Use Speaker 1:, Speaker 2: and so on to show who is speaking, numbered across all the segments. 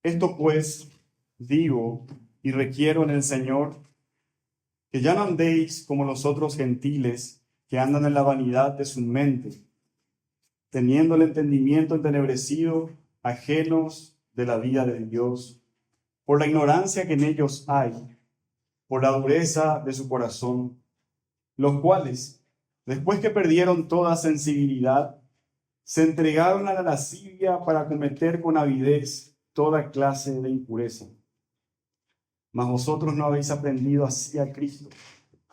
Speaker 1: Esto pues digo y requiero en el Señor, que ya no andéis como los otros gentiles que andan en la vanidad de su mente, teniendo el entendimiento entenebrecido, ajenos de la vida de Dios, por la ignorancia que en ellos hay, por la dureza de su corazón, los cuales, después que perdieron toda sensibilidad, se entregaron a la lascivia para cometer con avidez toda clase de impureza. Mas vosotros no habéis aprendido así a Cristo,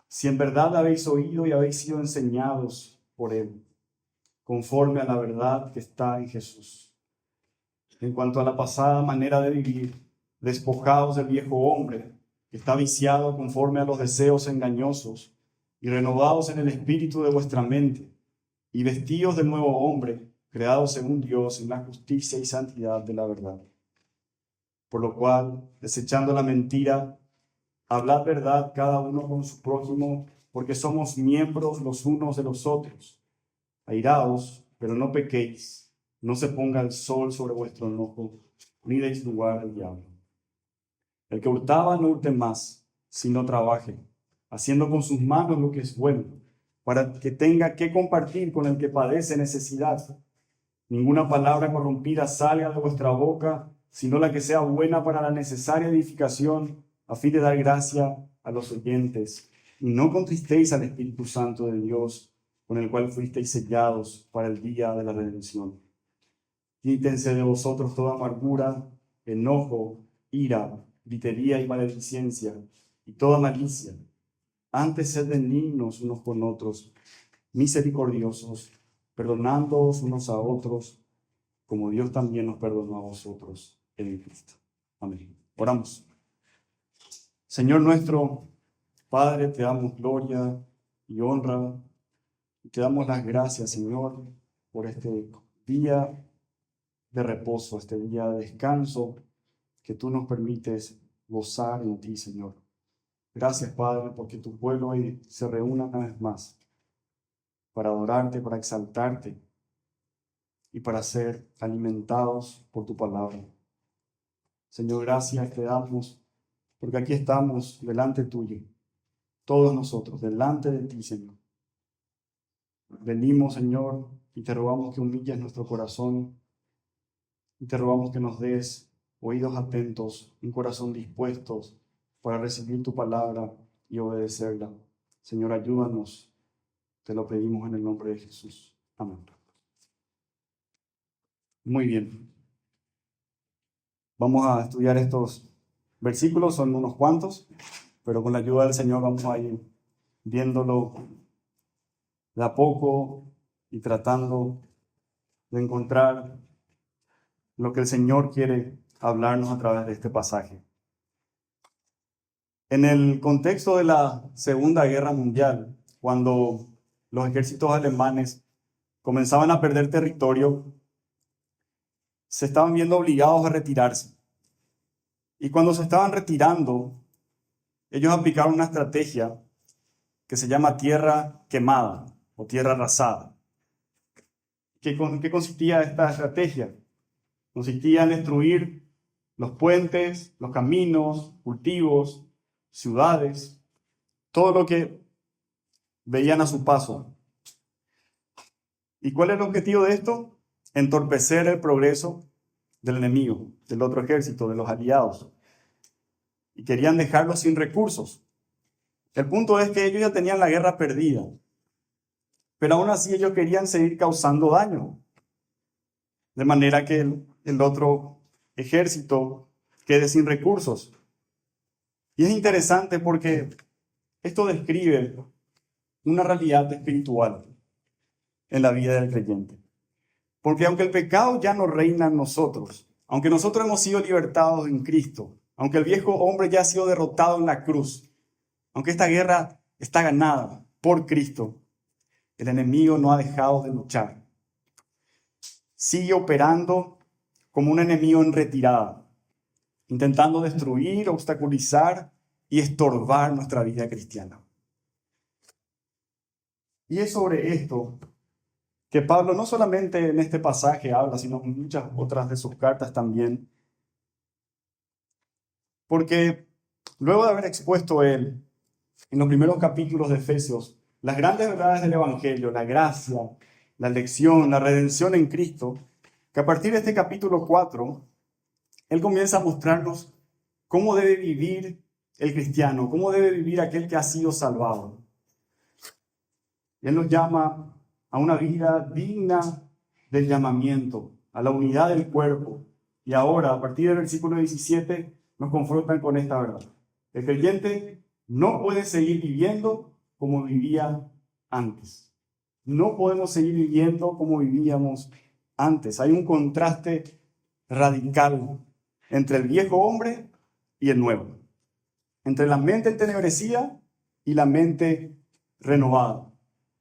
Speaker 1: si en verdad habéis oído y habéis sido enseñados por Él, conforme a la verdad que está en Jesús. En cuanto a la pasada manera de vivir, despojados del viejo hombre, que está viciado conforme a los deseos engañosos, y renovados en el espíritu de vuestra mente, y vestidos del nuevo hombre, creado según Dios en la justicia y santidad de la verdad. Por lo cual, desechando la mentira, hablad verdad cada uno con su prójimo, porque somos miembros los unos de los otros. Airaos, pero no pequéis, no se ponga el sol sobre vuestro enojo, ni deis lugar al diablo. El que hurtaba no hurte más, sino trabaje, haciendo con sus manos lo que es bueno, para que tenga que compartir con el que padece necesidad. Ninguna palabra corrompida salga de vuestra boca, sino la que sea buena para la necesaria edificación, a fin de dar gracia a los oyentes. Y no contristéis al Espíritu Santo de Dios, con el cual fuisteis sellados para el día de la redención. Quítense de vosotros toda amargura, enojo, ira, gritería y maledicencia, y toda malicia. Antes sed benignos unos con otros, misericordiosos, perdonándoos unos a otros, como Dios también nos perdonó a vosotros en Cristo. Amén. Oramos. Señor nuestro Padre, te damos gloria y honra, y te damos las gracias, Señor, por este día de reposo, este día de descanso que tú nos permites gozar en ti, Señor. Gracias, Padre, porque tu pueblo hoy se reúna una vez más para adorarte, para exaltarte y para ser alimentados por tu palabra. Señor, gracias te damos porque aquí estamos delante tuyo, todos nosotros, delante de ti, Señor. Venimos, Señor, y te rogamos que humilles nuestro corazón y te rogamos que nos des oídos atentos, un corazón dispuestos para recibir tu palabra y obedecerla. Señor, ayúdanos. Te lo pedimos en el nombre de Jesús. Amén. Muy bien. Vamos a estudiar estos versículos, son unos cuantos, pero con la ayuda del Señor vamos a ir viéndolo de a poco y tratando de encontrar lo que el Señor quiere hablarnos a través de este pasaje. En el contexto de la Segunda Guerra Mundial, cuando los ejércitos alemanes comenzaban a perder territorio, se estaban viendo obligados a retirarse. Y cuando se estaban retirando, ellos aplicaron una estrategia que se llama tierra quemada o tierra arrasada. ¿Qué consistía esta estrategia? Consistía en destruir los puentes, los caminos, cultivos, ciudades, todo lo que veían a su paso. ¿Y cuál es el objetivo de esto? Entorpecer el progreso del enemigo, del otro ejército, de los aliados. Y querían dejarlos sin recursos. El punto es que ellos ya tenían la guerra perdida, pero aún así ellos querían seguir causando daño, de manera que el otro ejército quede sin recursos. Y es interesante porque esto describe una realidad espiritual en la vida del creyente. Porque aunque el pecado ya no reina en nosotros, aunque nosotros hemos sido libertados en Cristo, aunque el viejo hombre ya ha sido derrotado en la cruz, aunque esta guerra está ganada por Cristo, el enemigo no ha dejado de luchar. Sigue operando como un enemigo en retirada, intentando destruir, obstaculizar y estorbar nuestra vida cristiana. Y es sobre esto que Pablo no solamente en este pasaje habla, sino en muchas otras de sus cartas también, Porque luego de haber expuesto él en los primeros capítulos de Efesios las grandes verdades del Evangelio, la gracia, la elección, la redención en Cristo, que a partir de este capítulo 4, él comienza a mostrarnos cómo debe vivir el cristiano, cómo debe vivir aquel que ha sido salvado. Él nos llama a una vida digna del llamamiento, a la unidad del cuerpo. Y ahora, a partir del versículo 17, nos confrontan con esta verdad. El creyente no puede seguir viviendo como vivía antes. No podemos seguir viviendo como vivíamos antes. Hay un contraste radical entre el viejo hombre y el nuevo. Entre la mente entenebrecida y la mente renovada.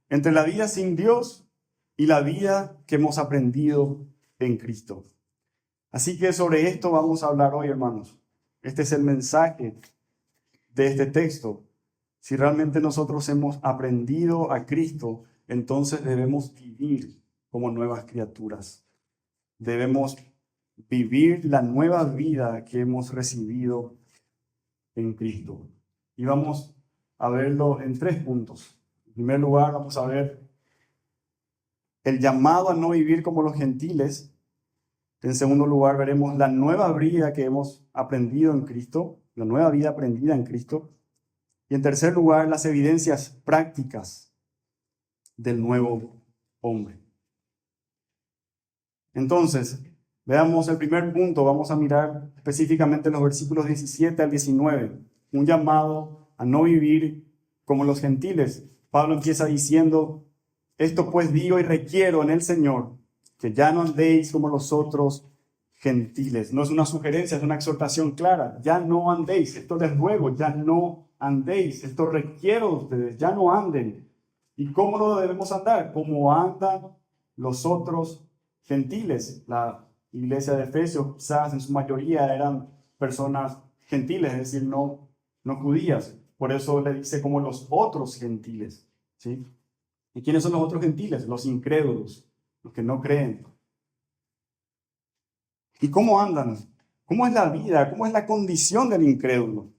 Speaker 1: Entre la vida sin Dios y la vida que hemos aprendido en Cristo. Así que sobre esto vamos a hablar hoy, hermanos. Este es el mensaje de este texto. Si realmente nosotros hemos aprendido a Cristo, entonces debemos vivir como nuevas criaturas. Debemos vivir la nueva vida que hemos recibido en Cristo. Y vamos a verlo en 3 puntos. En primer lugar, vamos a ver el llamado a no vivir como los gentiles. En segundo lugar, veremos la nueva vida que hemos aprendido en Cristo, la nueva vida aprendida en Cristo. Y en tercer lugar, las evidencias prácticas del nuevo hombre. Entonces, veamos el primer punto. Vamos a mirar específicamente los versículos 17 al 19. Un llamado a no vivir como los gentiles. Pablo empieza diciendo, esto pues digo y requiero en el Señor, que ya no andéis como los otros gentiles. No es una sugerencia, es una exhortación clara. Ya no andéis. Esto les ruego, ya no andéis. Esto requiero de ustedes, ya no anden. ¿Y cómo no debemos andar? Como andan los otros gentiles. La iglesia de Efesios, quizás en su mayoría eran personas gentiles, es decir, no judías. Por eso le dice como los otros gentiles. ¿Sí? ¿Y quiénes son los otros gentiles? Los incrédulos, los que no creen. ¿Y cómo andan? ¿Cómo es la vida? ¿Cómo es la condición del incrédulo?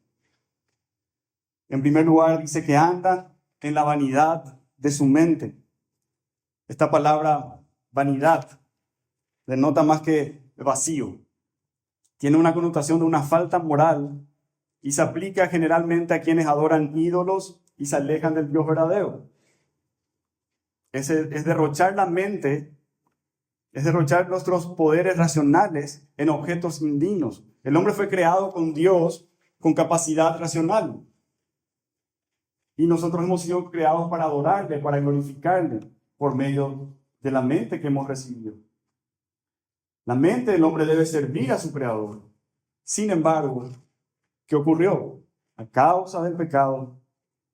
Speaker 1: En primer lugar, dice que andan en la vanidad de su mente. Esta palabra vanidad denota más que vacío. Tiene una connotación de una falta moral y se aplica generalmente a quienes adoran ídolos y se alejan del Dios verdadero. Es derrochar la mente, es derrochar nuestros poderes racionales en objetos indignos. El hombre fue creado con Dios con capacidad racional. Y nosotros hemos sido creados para adorarle, para glorificarle por medio de la mente que hemos recibido. La mente del hombre debe servir a su creador. Sin embargo, ¿qué ocurrió? A causa del pecado,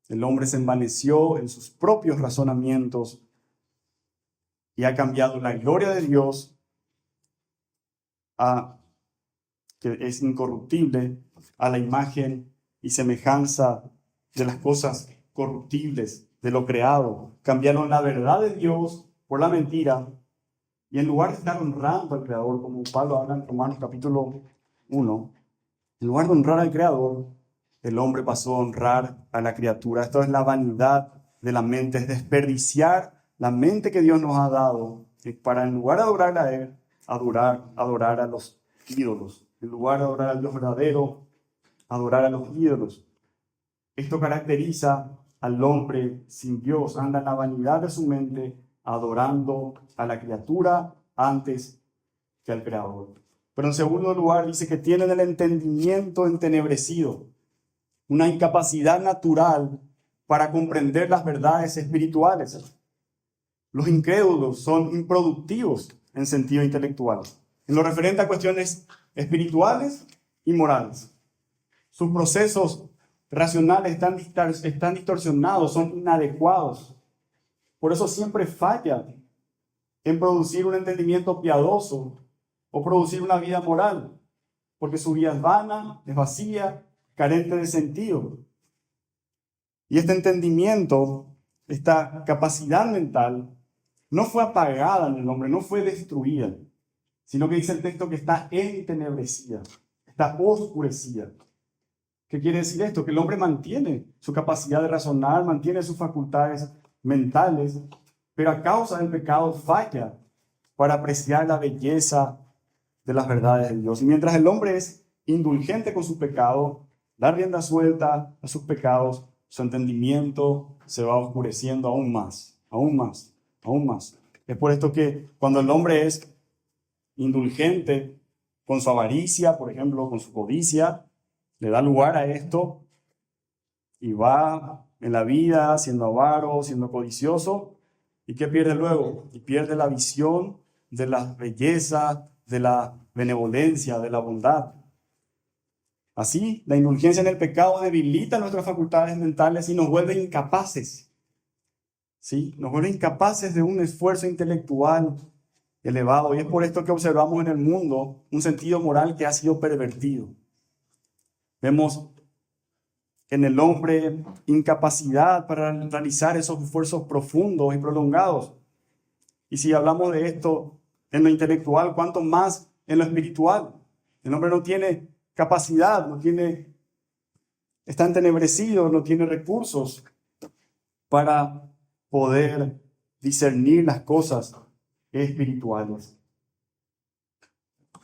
Speaker 1: el hombre se envaneció en sus propios razonamientos y ha cambiado la gloria de Dios, que es incorruptible, a la imagen y semejanza de las cosas corruptibles, de lo creado. Cambiaron la verdad de Dios por la mentira y en lugar de estar honrando al Creador, como Pablo habla en Romanos capítulo 1, en lugar de honrar al Creador, el hombre pasó a honrar a la criatura. Esto es la vanidad de la mente, es desperdiciar la mente que Dios nos ha dado para, en lugar de adorar a Él, adorar a los ídolos. En lugar de adorar al Dios verdadero, adorar a los ídolos. Esto caracteriza al hombre sin Dios. Anda en la vanidad de su mente, adorando a la criatura antes que al Creador. Pero en segundo lugar dice que tienen el entendimiento entenebrecido, una incapacidad natural para comprender las verdades espirituales. Los incrédulos son improductivos en sentido intelectual, en lo referente a cuestiones espirituales y morales. Sus procesos racionales están distorsionados, son inadecuados. Por eso siempre falla en producir un entendimiento piadoso o producir una vida moral, porque su vida es vana, es vacía, carente de sentido. Y este entendimiento, esta capacidad mental, no fue apagada en el hombre, no fue destruida, sino que dice el texto que está entenebrecida, está oscurecida. ¿Qué quiere decir esto? Que el hombre mantiene su capacidad de razonar, mantiene sus facultades mentales, pero a causa del pecado falla para apreciar la belleza de las verdades de Dios. Y mientras el hombre es indulgente con su pecado, da rienda suelta a sus pecados, su entendimiento se va oscureciendo aún más, aún más, aún más. Es por esto que cuando el hombre es indulgente con su avaricia, por ejemplo, con su codicia, le da lugar a esto y va en la vida siendo avaro, siendo codicioso. ¿Y qué pierde luego? Y pierde la visión de la belleza, de la benevolencia, de la bondad. Así, la indulgencia en el pecado debilita nuestras facultades mentales y nos vuelve incapaces. ¿Sí? Nos vuelve incapaces de un esfuerzo intelectual elevado. Y es por esto que observamos en el mundo un sentido moral que ha sido pervertido. Vemos en el hombre incapacidad para realizar esos esfuerzos profundos y prolongados. Y si hablamos de esto en lo intelectual, ¿cuánto más en lo espiritual? El hombre no tiene capacidad, está entenebrecido, no tiene recursos para poder discernir las cosas espirituales.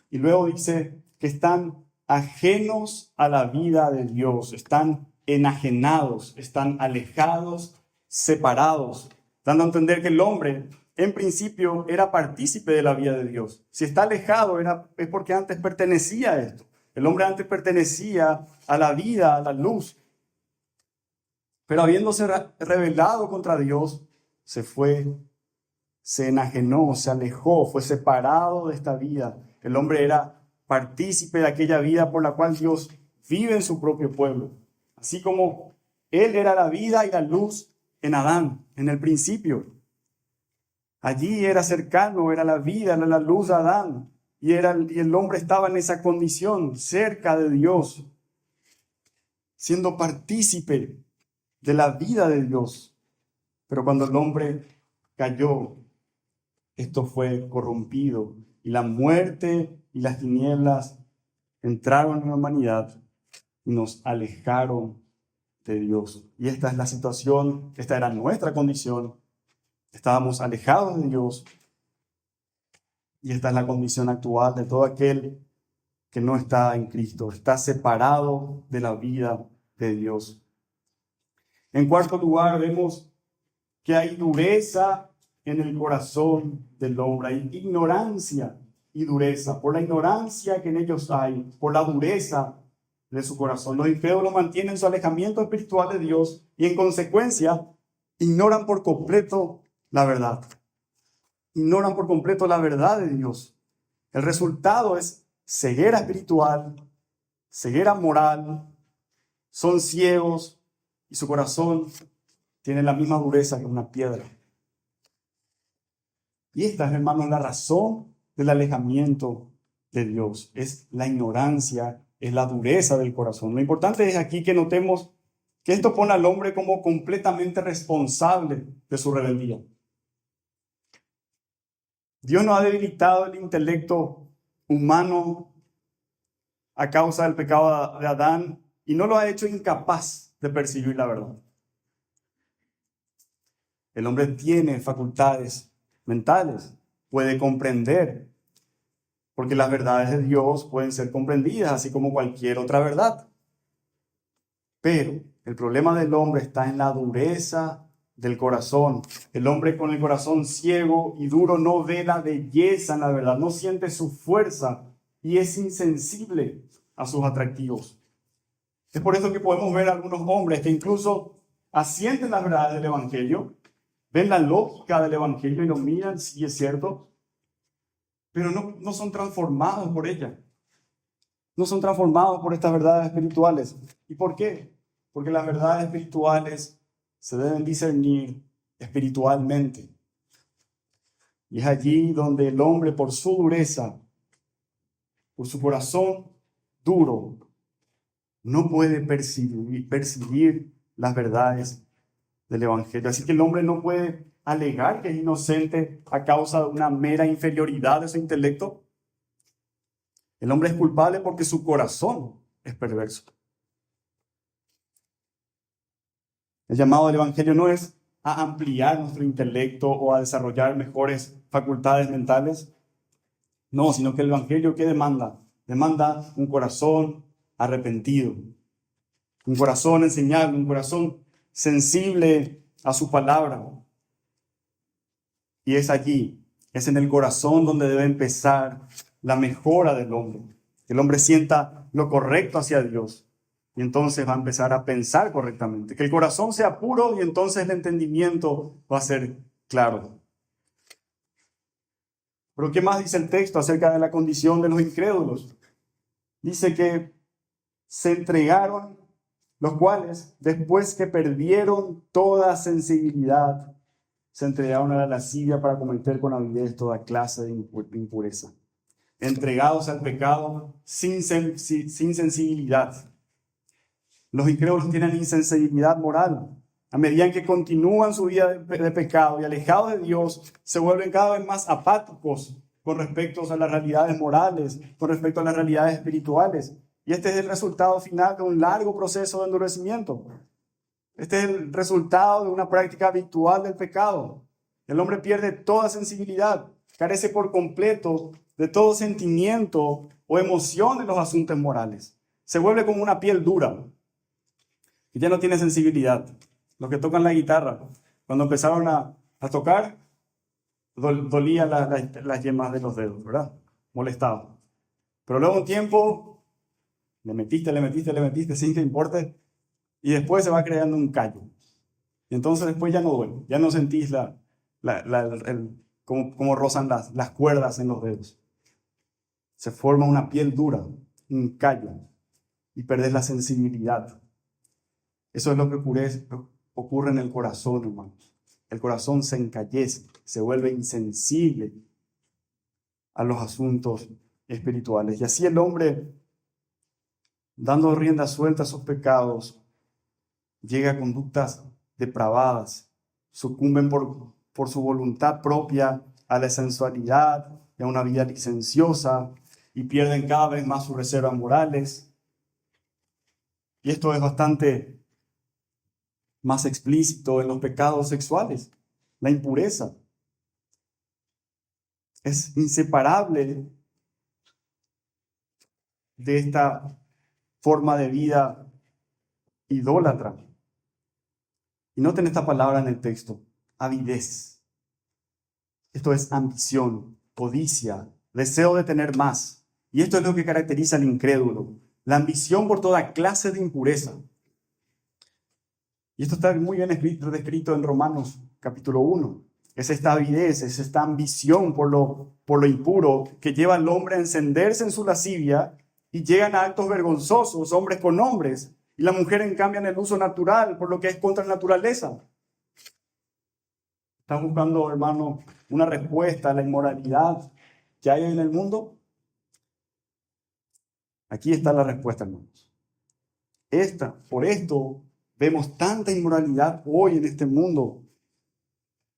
Speaker 1: Y luego dice que están ajenos a la vida de Dios, están enajenados, están alejados, separados, dando a entender que el hombre en principio era partícipe de la vida de Dios. Si está alejado es porque antes pertenecía a esto. El hombre antes pertenecía a la vida, a la luz. Pero habiéndose rebelado contra Dios, se enajenó, se alejó, fue separado de esta vida. El hombre era partícipe de aquella vida por la cual Dios vive en su propio pueblo. Así como Él era la vida y la luz en Adán, en el principio. Allí era cercano, era la vida, era la luz de Adán. Y el hombre estaba en esa condición, cerca de Dios, siendo partícipe de la vida de Dios. Pero cuando el hombre cayó, esto fue corrompido y la muerte y las tinieblas entraron en la humanidad y nos alejaron de Dios. Y esta es la situación, esta era nuestra condición. Estábamos alejados de Dios y esta es la condición actual de todo aquel que no está en Cristo, está separado de la vida de Dios. En cuarto lugar, vemos que hay dureza en el corazón del hombre, hay ignorancia y dureza. Por la ignorancia que en ellos hay, por la dureza de su corazón, los incrédulos mantienen su alejamiento espiritual de Dios y en consecuencia ignoran por completo la verdad. Ignoran por completo la verdad de Dios. El resultado es ceguera espiritual, ceguera moral, son ciegos y su corazón tiene la misma dureza que una piedra. Y esta es, hermanos, la razón del alejamiento de Dios. Es la ignorancia, es la dureza del corazón. Lo importante es aquí que notemos que esto pone al hombre como completamente responsable de su rebeldía. Dios no ha debilitado el intelecto humano a causa del pecado de Adán y no lo ha hecho incapaz de percibir la verdad. El hombre tiene facultades mentales, puede comprender, porque las verdades de Dios pueden ser comprendidas, así como cualquier otra verdad. Pero el problema del hombre está en la dureza del corazón. El hombre con el corazón ciego y duro no ve la belleza en la verdad, no siente su fuerza y es insensible a sus atractivos. Es por eso que podemos ver a algunos hombres que incluso asienten las verdades del Evangelio, ven la lógica del Evangelio y lo miran, sí es cierto, pero no son transformados por ella. No son transformados por estas verdades espirituales. ¿Y por qué? Porque las verdades espirituales se deben discernir espiritualmente. Y es allí donde el hombre, por su dureza, por su corazón duro, no puede percibir las verdades del Evangelio. Así que el hombre no puede alegar que es inocente a causa de una mera inferioridad de su intelecto. El hombre es culpable porque su corazón es perverso. El llamado del Evangelio no es a ampliar nuestro intelecto o a desarrollar mejores facultades mentales. No, sino que el Evangelio, ¿qué demanda? Demanda un corazón arrepentido, un corazón enseñable, un corazón sensible a su palabra. Y es allí, es en el corazón donde debe empezar la mejora del hombre. Que el hombre sienta lo correcto hacia Dios y entonces va a empezar a pensar correctamente. Que el corazón sea puro y entonces el entendimiento va a ser claro. Pero ¿qué más dice el texto acerca de la condición de los incrédulos? Dice que se entregaron, los cuales, después que perdieron toda sensibilidad, se entregaron a la lascivia para cometer con avidez toda clase de impureza. Entregados al pecado sin sensibilidad. Los incrédulos tienen insensibilidad moral. A medida en que continúan su vida de pecado y alejados de Dios, se vuelven cada vez más apáticos con respecto a las realidades morales, con respecto a las realidades espirituales. Y este es el resultado final de un largo proceso de endurecimiento. Este es el resultado de una práctica habitual del pecado. El hombre pierde toda sensibilidad, carece por completo de todo sentimiento o emoción en los asuntos morales. Se vuelve como una piel dura y ya no tiene sensibilidad. Los que tocan la guitarra, cuando empezaron a tocar, dolían las yemas de los dedos, ¿verdad? Molestaba. Pero luego un tiempo, le metiste, sin que importe, y después se va creando un callo. Y entonces después ya no duele, ya no sentís cómo rozan las cuerdas en los dedos. Se forma una piel dura, un callo, y perdés la sensibilidad. Eso es lo que ocurre en el corazón, hermanos. El corazón se encallece, se vuelve insensible a los asuntos espirituales. Y así el hombre, dando rienda suelta a sus pecados, llega a conductas depravadas, sucumben por su voluntad propia a la sensualidad y a una vida licenciosa y pierden cada vez más sus reservas morales. Y esto es bastante más explícito en los pecados sexuales. La impureza es inseparable de esta forma de vida idólatra. Y noten esta palabra en el texto, avidez. Esto es ambición, codicia, deseo de tener más. Y esto es lo que caracteriza al incrédulo, la ambición por toda clase de impureza. Y esto está muy bien descrito en Romanos capítulo 1. Es esta avidez, es esta ambición por lo impuro que lleva al hombre a encenderse en su lascivia y llegan a actos vergonzosos, hombres con hombres, y la mujer en cambio en el uso natural, por lo que es contra la naturaleza. ¿Estás buscando, hermano, una respuesta a la inmoralidad que hay en el mundo? Aquí está la respuesta, hermanos. Por esto vemos tanta inmoralidad hoy en este mundo.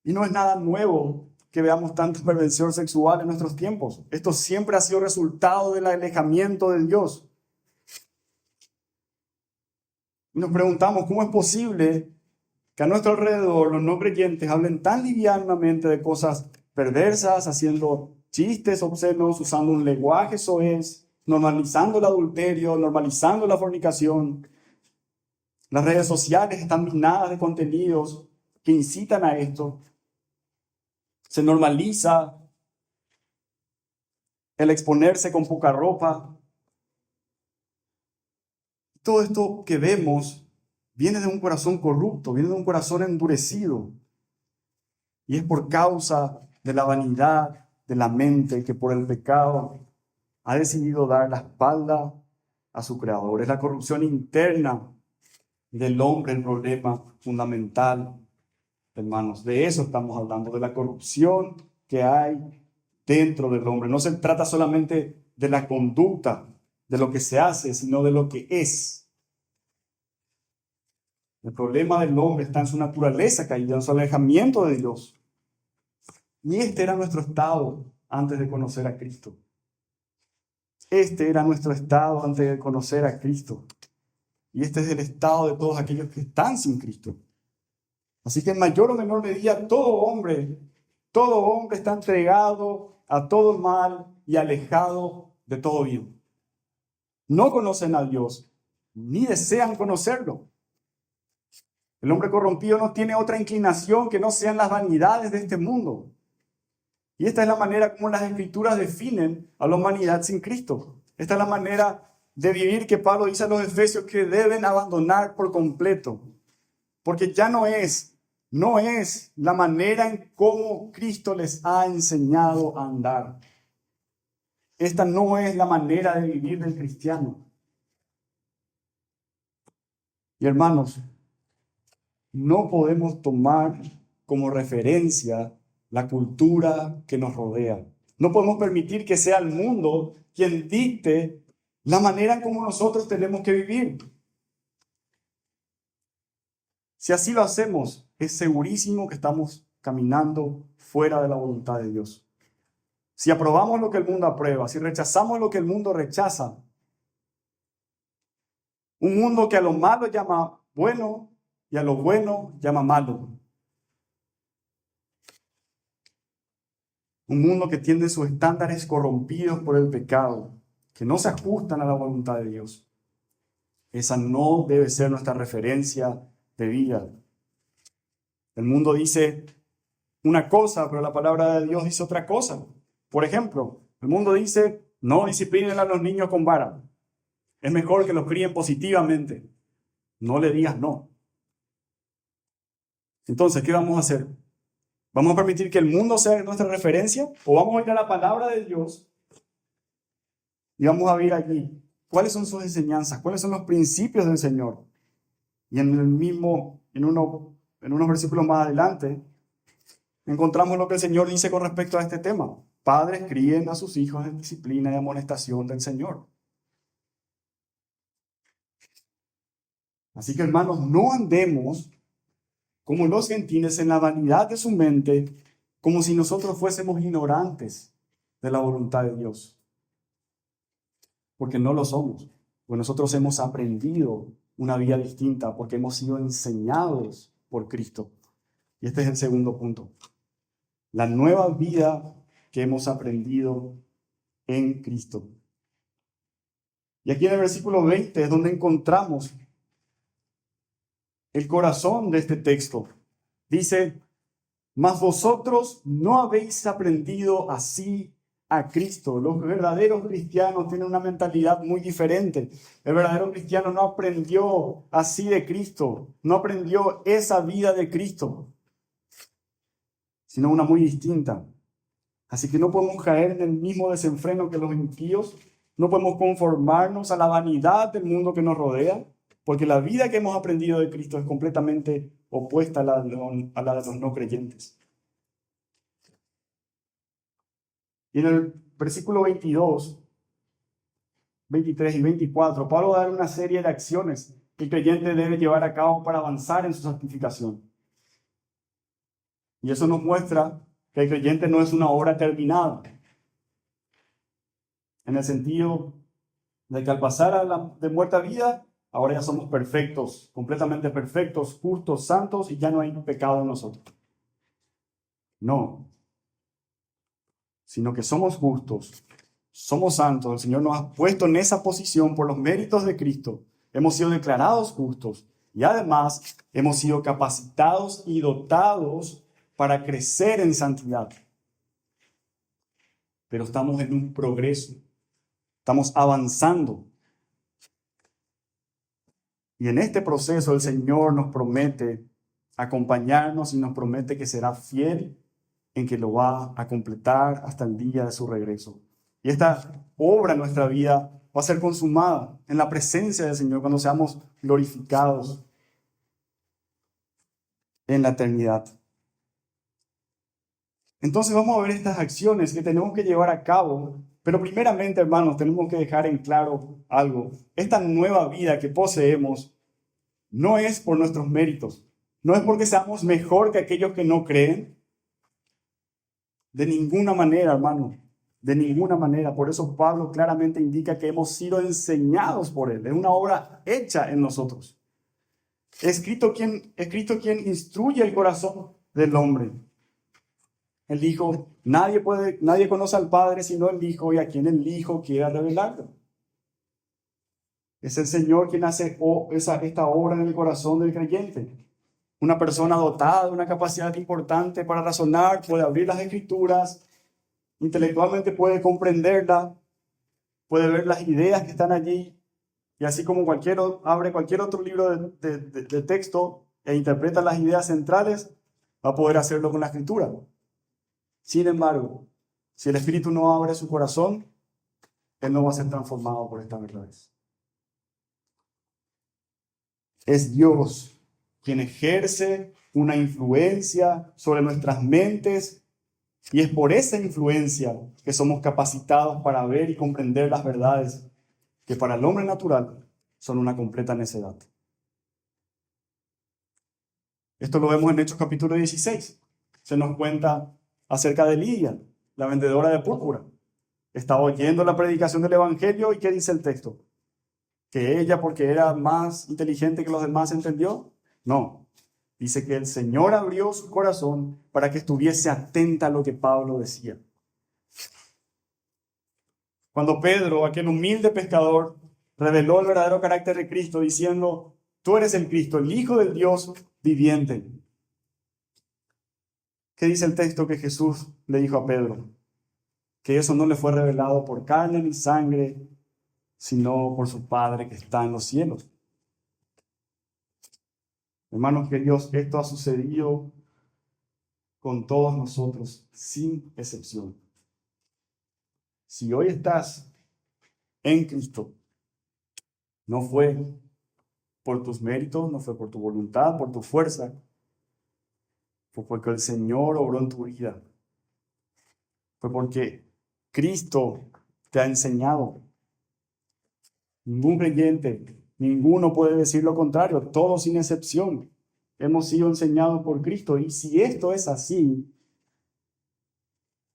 Speaker 1: Y no es nada nuevo que veamos tanta perversión sexual en nuestros tiempos. Esto siempre ha sido resultado del alejamiento de Dios. Y nos preguntamos, ¿cómo es posible que a nuestro alrededor los no creyentes hablen tan livianamente de cosas perversas, haciendo chistes obscenos, usando un lenguaje soez, normalizando el adulterio, normalizando la fornicación? Las redes sociales están minadas de contenidos que incitan a esto. Se normaliza el exponerse con poca ropa. Todo esto que vemos viene de un corazón corrupto, viene de un corazón endurecido. Y es por causa de la vanidad de la mente que por el pecado ha decidido dar la espalda a su creador. Es la corrupción interna del hombre el problema fundamental, hermanos. De eso estamos hablando, de la corrupción que hay dentro del hombre. No se trata solamente de la conducta, de lo que se hace, sino de lo que es. El problema del hombre está en su naturaleza caída, en su alejamiento de Dios. Y este era nuestro estado antes de conocer a Cristo. Este era nuestro estado antes de conocer a Cristo. Y este es el estado de todos aquellos que están sin Cristo. Así que en mayor o menor medida todo hombre está entregado a todo mal y alejado de todo bien. No conocen a Dios, ni desean conocerlo. El hombre corrompido no tiene otra inclinación que no sean las vanidades de este mundo. Y esta es la manera como las Escrituras definen a la humanidad sin Cristo. Esta es la manera de vivir que Pablo dice a los Efesios que deben abandonar por completo. Porque ya no es la manera en cómo Cristo les ha enseñado a andar. Esta no es la manera de vivir del cristiano. Y hermanos, no podemos tomar como referencia la cultura que nos rodea. No podemos permitir que sea el mundo quien dicte la manera en cómo nosotros tenemos que vivir. Si así lo hacemos, es segurísimo que estamos caminando fuera de la voluntad de Dios. Si aprobamos lo que el mundo aprueba, si rechazamos lo que el mundo rechaza, un mundo que a lo malo llama bueno y a lo bueno llama malo. Un mundo que tiene sus estándares corrompidos por el pecado, que no se ajustan a la voluntad de Dios. Esa no debe ser nuestra referencia de vida. El mundo dice una cosa, pero la palabra de Dios dice otra cosa. Por ejemplo, el mundo dice, no disciplinen a los niños con vara. Es mejor que los críen positivamente. No le digas no. Entonces, ¿qué vamos a hacer? ¿Vamos a permitir que el mundo sea nuestra referencia? ¿O vamos a ir a la palabra de Dios y vamos a ver allí cuáles son sus enseñanzas, cuáles son los principios del Señor? Y en unos versículos más adelante, encontramos lo que el Señor dice con respecto a este tema. Padres, críen a sus hijos en disciplina y amonestación del Señor. Así que, hermanos, no andemos como los gentiles en la vanidad de su mente, como si nosotros fuésemos ignorantes de la voluntad de Dios. Porque no lo somos. Pues nosotros hemos aprendido una vida distinta porque hemos sido enseñados por Cristo. Y este es el segundo punto. La nueva vida que hemos aprendido en Cristo. Y aquí en el versículo 20 es donde encontramos el corazón de este texto. Dice, mas vosotros no habéis aprendido así a Cristo. Los verdaderos cristianos tienen una mentalidad muy diferente. El verdadero cristiano no aprendió así de Cristo, no aprendió esa vida de Cristo, sino una muy distinta. Así que no podemos caer en el mismo desenfreno que los impíos, no podemos conformarnos a la vanidad del mundo que nos rodea, porque la vida que hemos aprendido de Cristo es completamente opuesta a la de los no creyentes. Y en el versículo 22, 23 y 24, Pablo da una serie de acciones que el creyente debe llevar a cabo para avanzar en su santificación. Y eso nos muestra que el creyente no es una obra terminada, en el sentido de que al pasar de muerte a vida, ahora ya somos perfectos, completamente perfectos, justos, santos, y ya no hay pecado en nosotros. No, sino que somos justos, somos santos. El Señor nos ha puesto en esa posición por los méritos de Cristo. Hemos sido declarados justos y además hemos sido capacitados y dotados para crecer en santidad. Pero estamos en un progreso, estamos avanzando. Y en este proceso el Señor nos promete acompañarnos y nos promete que será fiel en que lo va a completar hasta el día de su regreso. Y esta obra en nuestra vida va a ser consumada en la presencia del Señor cuando seamos glorificados en la eternidad. Entonces vamos a ver estas acciones que tenemos que llevar a cabo. Pero primeramente, hermanos, tenemos que dejar en claro algo. Esta nueva vida que poseemos no es por nuestros méritos. No es porque seamos mejor que aquellos que no creen. De ninguna manera, hermano. De ninguna manera. Por eso Pablo claramente indica que hemos sido enseñados por Él. Es una obra hecha en nosotros. Es Cristo quien instruye el corazón del hombre. Él dijo, nadie conoce al Padre sino el Hijo y a quien el Hijo quiera revelarlo. Es el Señor quien hace esta obra en el corazón del creyente. Una persona dotada de una capacidad importante para razonar, puede abrir las Escrituras, intelectualmente puede comprenderla, puede ver las ideas que están allí, y así como abre cualquier otro libro de texto e interpreta las ideas centrales, va a poder hacerlo con la Escritura. Sin embargo, si el Espíritu no abre su corazón, él no va a ser transformado por estas verdades. Es Dios quien ejerce una influencia sobre nuestras mentes, y es por esa influencia que somos capacitados para ver y comprender las verdades que para el hombre natural son una completa necedad. Esto lo vemos en Hechos capítulo 16. Se nos cuenta acerca de Lidia, la vendedora de púrpura. Estaba oyendo la predicación del Evangelio, y ¿qué dice el texto? ¿Que ella, porque era más inteligente que los demás, entendió? No. Dice que el Señor abrió su corazón para que estuviese atenta a lo que Pablo decía. Cuando Pedro, aquel humilde pescador, reveló el verdadero carácter de Cristo, diciendo, tú eres el Cristo, el Hijo del Dios viviente. ¿Qué dice el texto que Jesús le dijo a Pedro? Que eso no le fue revelado por carne ni sangre, sino por su Padre que está en los cielos. Hermanos queridos, esto ha sucedido con todos nosotros, sin excepción. Si hoy estás en Cristo, no fue por tus méritos, no fue por tu voluntad, por tu fuerza, fue porque el Señor obró en tu vida. Fue porque Cristo te ha enseñado. Ningún creyente, ninguno puede decir lo contrario, todos sin excepción hemos sido enseñados por Cristo. Y si esto es así,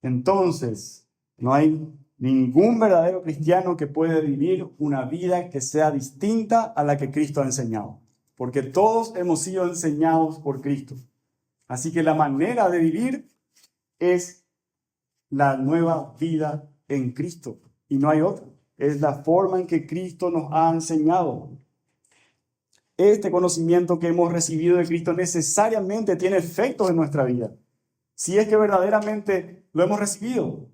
Speaker 1: entonces no hay ningún verdadero cristiano que pueda vivir una vida que sea distinta a la que Cristo ha enseñado, porque todos hemos sido enseñados por Cristo. Así que la manera de vivir es la nueva vida en Cristo, y no hay otra. Es la forma en que Cristo nos ha enseñado. Este conocimiento que hemos recibido de Cristo necesariamente tiene efectos en nuestra vida, si es que verdaderamente lo hemos recibido.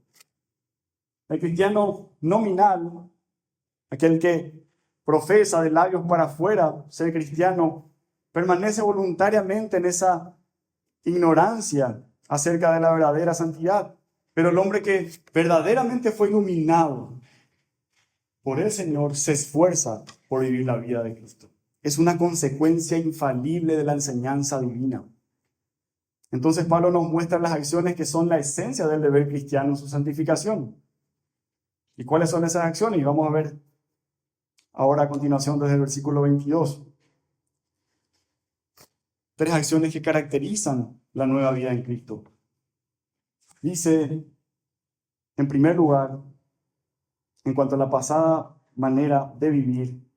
Speaker 1: El cristiano nominal, aquel que profesa de labios para afuera ser cristiano, permanece voluntariamente en esa ignorancia acerca de la verdadera santidad. Pero el hombre que verdaderamente fue iluminado por el Señor se esfuerza por vivir la vida de Cristo. Es una consecuencia infalible de la enseñanza divina. Entonces Pablo nos muestra las acciones que son la esencia del deber cristiano, su santificación. ¿Y cuáles son esas acciones? Y vamos a ver ahora a continuación desde el versículo 22. 3 acciones que caracterizan la nueva vida en Cristo. Dice, en primer lugar, en cuanto a la pasada manera de vivir,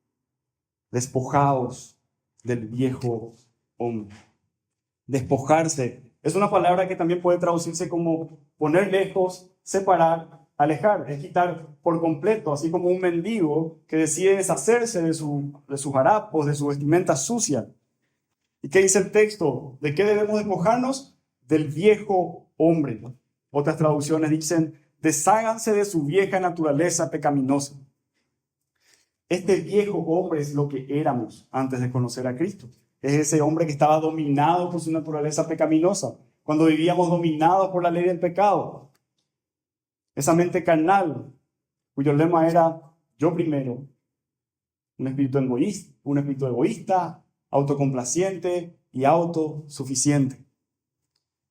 Speaker 1: despojaos del viejo hombre. Despojarse es una palabra que también puede traducirse como poner lejos, separar, alejar, es quitar por completo, así como un mendigo que decide deshacerse de sus harapos, de su vestimenta sucia. ¿Y qué dice el texto? ¿De qué debemos despojarnos? Del viejo hombre. Otras traducciones dicen, desháganse de su vieja naturaleza pecaminosa. Este viejo hombre es lo que éramos antes de conocer a Cristo. Es ese hombre que estaba dominado por su naturaleza pecaminosa, cuando vivíamos dominados por la ley del pecado. Esa mente carnal, cuyo lema era yo primero. Un espíritu egoísta, autocomplaciente y autosuficiente.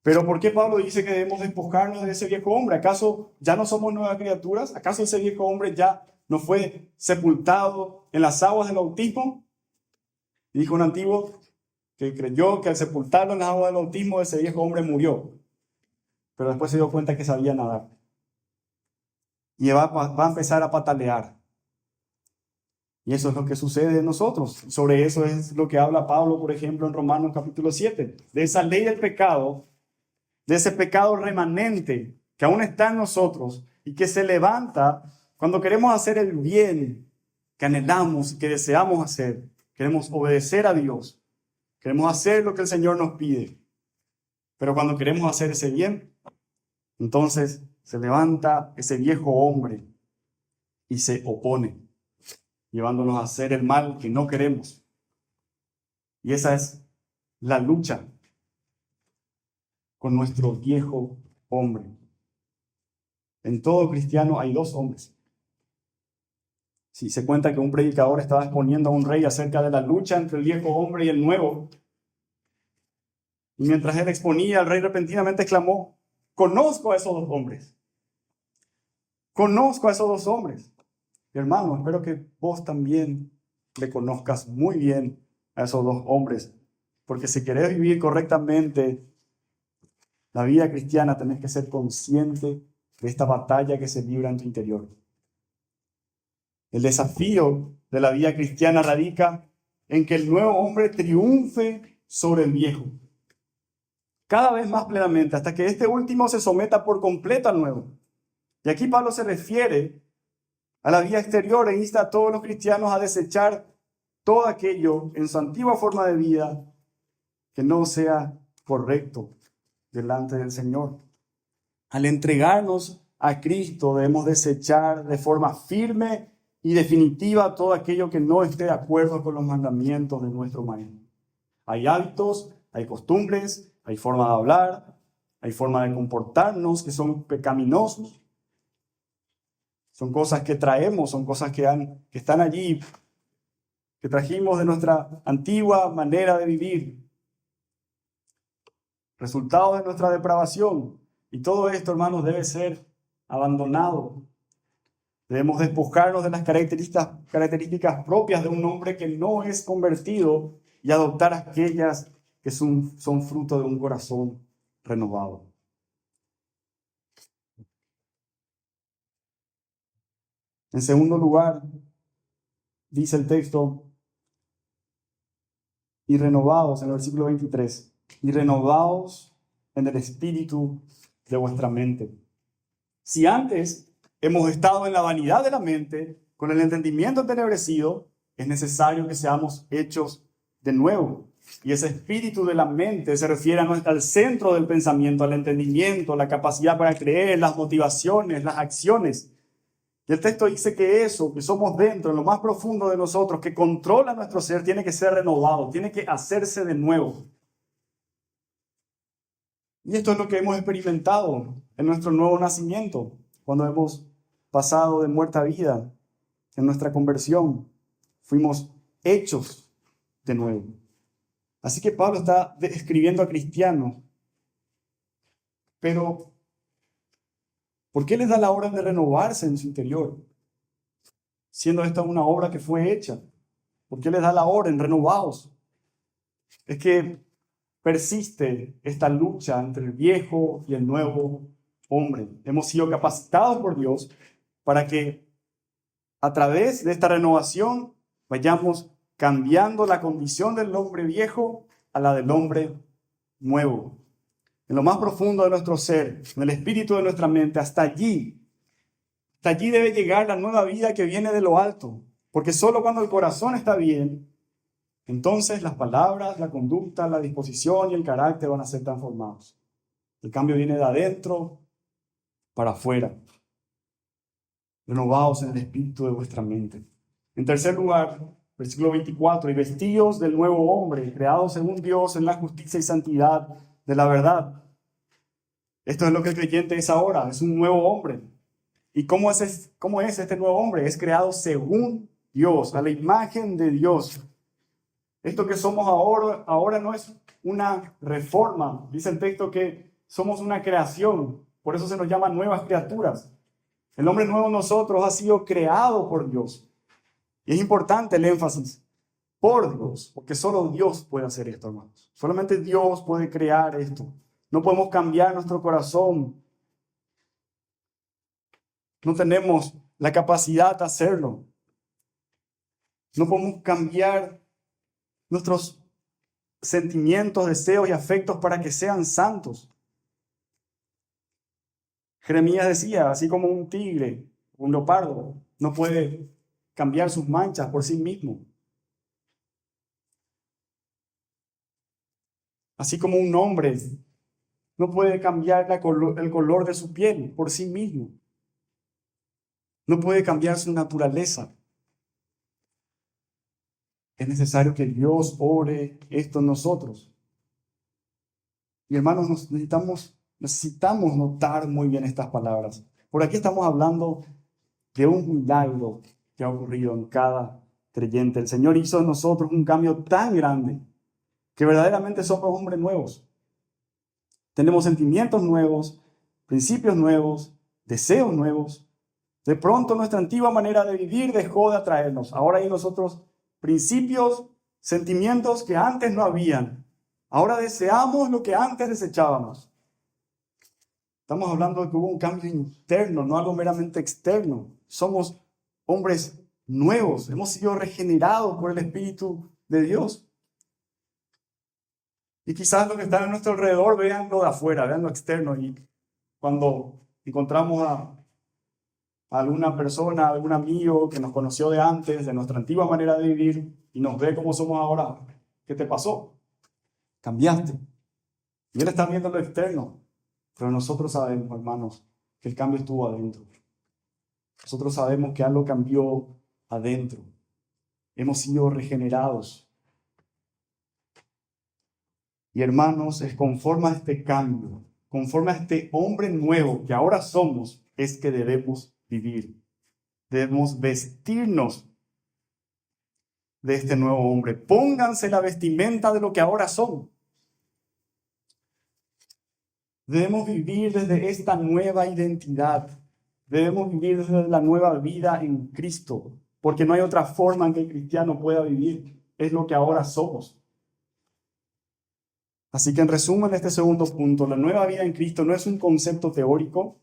Speaker 1: Pero ¿por qué Pablo dice que debemos despojarnos de ese viejo hombre? ¿Acaso ya no somos nuevas criaturas? ¿Acaso ese viejo hombre ya no fue sepultado en las aguas del bautismo? Y dijo un antiguo que creyó que al sepultarlo en las aguas del bautismo ese viejo hombre murió. Pero después se dio cuenta que sabía nadar. Y va a empezar a patalear. Y eso es lo que sucede en nosotros. Sobre eso es lo que habla Pablo, por ejemplo, en Romanos capítulo 7. De esa ley del pecado, de ese pecado remanente que aún está en nosotros y que se levanta cuando queremos hacer el bien que anhelamos y que deseamos hacer. Queremos obedecer a Dios. Queremos hacer lo que el Señor nos pide. Pero cuando queremos hacer ese bien, entonces se levanta ese viejo hombre y se opone, llevándonos a hacer el mal que no queremos. Y esa es la lucha con nuestro viejo hombre. En todo cristiano hay dos hombres. Si se cuenta que un predicador estaba exponiendo a un rey acerca de la lucha entre el viejo hombre y el nuevo, y mientras él exponía, el rey repentinamente exclamó: conozco a esos dos hombres. Conozco a esos dos hombres. Y hermano, espero que vos también le conozcas muy bien a esos dos hombres. Porque si querés vivir correctamente la vida cristiana, tenés que ser consciente de esta batalla que se libra en tu interior. El desafío de la vida cristiana radica en que el nuevo hombre triunfe sobre el viejo. Cada vez más plenamente, hasta que este último se someta por completo al nuevo. Y aquí Pablo se refiere a la vida exterior e insta a todos los cristianos a desechar todo aquello en su antigua forma de vida que no sea correcto delante del Señor. Al entregarnos a Cristo debemos desechar de forma firme y definitiva todo aquello que no esté de acuerdo con los mandamientos de nuestro Maestro. Hay hábitos, hay costumbres, hay forma de hablar, hay forma de comportarnos que son pecaminosos. Son cosas que traemos, son cosas que están allí, que trajimos de nuestra antigua manera de vivir. Resultado de nuestra depravación. Y todo esto, hermanos, debe ser abandonado. Debemos despojarnos de las características propias de un hombre que no es convertido y adoptar aquellas que son fruto de un corazón renovado. En segundo lugar, dice el texto, y renovados, en el versículo 23, y renovados en el espíritu de vuestra mente. Si antes hemos estado en la vanidad de la mente, con el entendimiento entenebrecido, es necesario que seamos hechos de nuevo. Y ese espíritu de la mente se refiere al centro del pensamiento, al entendimiento, la capacidad para creer, las motivaciones, las acciones. Y el texto dice que eso, que somos dentro, en lo más profundo de nosotros, que controla nuestro ser, tiene que ser renovado, tiene que hacerse de nuevo. Y esto es lo que hemos experimentado en nuestro nuevo nacimiento, cuando hemos pasado de muerte a vida, en nuestra conversión. Fuimos hechos de nuevo. Así que Pablo está escribiendo a cristianos, pero ¿por qué les da la orden de renovarse en su interior? Siendo esta una obra que fue hecha. ¿Por qué les da la orden? Renovaos. Es que persiste esta lucha entre el viejo y el nuevo hombre. Hemos sido capacitados por Dios para que a través de esta renovación vayamos cambiando la condición del hombre viejo a la del hombre nuevo. En lo más profundo de nuestro ser, en el espíritu de nuestra mente, hasta allí debe llegar la nueva vida que viene de lo alto. Porque solo cuando el corazón está bien, entonces las palabras, la conducta, la disposición y el carácter van a ser transformados. El cambio viene de adentro para afuera. Renovaos en el espíritu de vuestra mente. En tercer lugar, versículo 24, y vestidos del nuevo hombre, creados según Dios en la justicia y santidad de la verdad. Esto es lo que el creyente es ahora, es un nuevo hombre. ¿Y cómo es este nuevo hombre? Es creado según Dios, a la imagen de Dios. Esto que somos ahora no es una reforma. Dice el texto que somos una creación. Por eso se nos llama nuevas criaturas. El hombre nuevo en nosotros ha sido creado por Dios. Y es importante el énfasis. Por Dios. Porque solo Dios puede hacer esto, hermanos. Solamente Dios puede crear esto. No podemos cambiar nuestro corazón. No tenemos la capacidad de hacerlo. No podemos cambiar nuestros sentimientos, deseos y afectos para que sean santos. Jeremías decía, así como un tigre, un leopardo, no puede cambiar sus manchas por sí mismo. Así como un hombre no puede cambiar el color de su piel por sí mismo. No puede cambiar su naturaleza. Es necesario que Dios obre esto en nosotros. Y hermanos, necesitamos notar muy bien estas palabras. Por aquí estamos hablando de un milagro que ha ocurrido en cada creyente. El Señor hizo en nosotros un cambio tan grande que verdaderamente somos hombres nuevos. Tenemos sentimientos nuevos, principios nuevos, deseos nuevos. De pronto nuestra antigua manera de vivir dejó de atraernos. Ahora hay nosotros principios, sentimientos que antes no habían. Ahora deseamos lo que antes desechábamos. Estamos hablando de que hubo un cambio interno, no algo meramente externo. Somos hombres nuevos, hemos sido regenerados por el Espíritu de Dios. Y quizás los que están a nuestro alrededor vean lo de afuera, vean lo externo. Y cuando encontramos a alguna persona, algún amigo que nos conoció de antes, de nuestra antigua manera de vivir, y nos ve como somos ahora, ¿qué te pasó? Cambiaste. Y él está viendo lo externo. Pero nosotros sabemos, hermanos, que el cambio estuvo adentro. Nosotros sabemos que algo cambió adentro. Hemos sido regenerados. Y hermanos, es conforme a este cambio, conforme a este hombre nuevo que ahora somos, es que debemos vivir. Debemos vestirnos de este nuevo hombre. Pónganse la vestimenta de lo que ahora son. Debemos vivir desde esta nueva identidad. Debemos vivir desde la nueva vida en Cristo, porque no hay otra forma en que el cristiano pueda vivir. Es lo que ahora somos. Así que en resumen, este segundo punto, la nueva vida en Cristo no es un concepto teórico,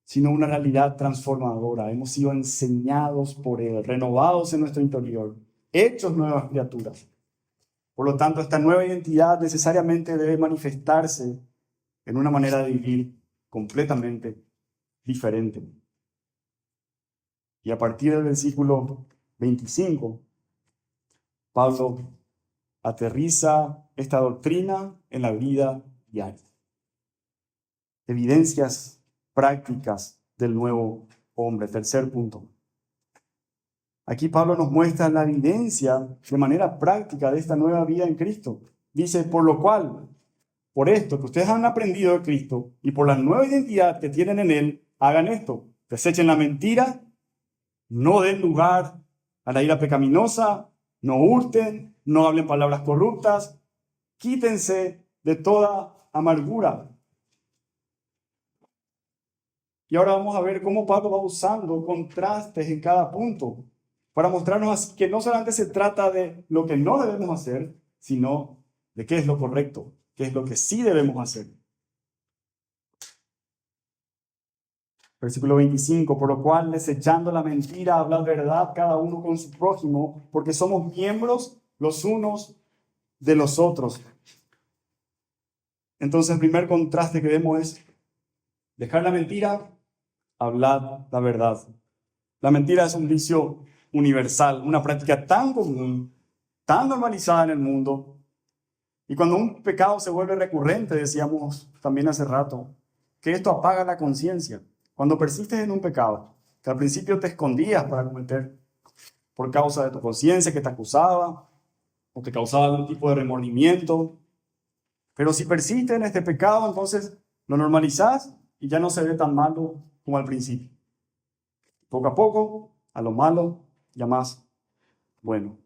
Speaker 1: sino una realidad transformadora. Hemos sido enseñados por Él, renovados en nuestro interior, hechos nuevas criaturas. Por lo tanto, esta nueva identidad necesariamente debe manifestarse en una manera de vivir completamente diferente. Y a partir del versículo 25, Pablo aterriza esta doctrina en la vida diaria. Evidencias prácticas del nuevo hombre. Tercer punto. Aquí Pablo nos muestra la evidencia de manera práctica de esta nueva vida en Cristo. Dice, por lo cual, por esto que ustedes han aprendido de Cristo y por la nueva identidad que tienen en Él, hagan esto. Desechen la mentira, no den lugar a la ira pecaminosa, no hurten, no hablen palabras corruptas, quítense de toda amargura. Y ahora vamos a ver cómo Pablo va usando contrastes en cada punto para mostrarnos así que no solamente se trata de lo que no debemos hacer, sino de qué es lo correcto, qué es lo que sí debemos hacer. Versículo 25, por lo cual, desechando la mentira, hablad verdad cada uno con su prójimo, porque somos miembros los unos de los otros. Entonces, el primer contraste que vemos es dejar la mentira, hablar la verdad. La mentira es un vicio universal, una práctica tan común, tan normalizada en el mundo. Y cuando un pecado se vuelve recurrente, decíamos también hace rato, que esto apaga la conciencia. Cuando persistes en un pecado, que al principio te escondías para cometer por causa de tu conciencia que te acusaba o te causaba algún tipo de remordimiento, pero si persistes en este pecado, entonces lo normalizás y ya no se ve tan malo como al principio. Poco a poco, a lo malo llamás bueno.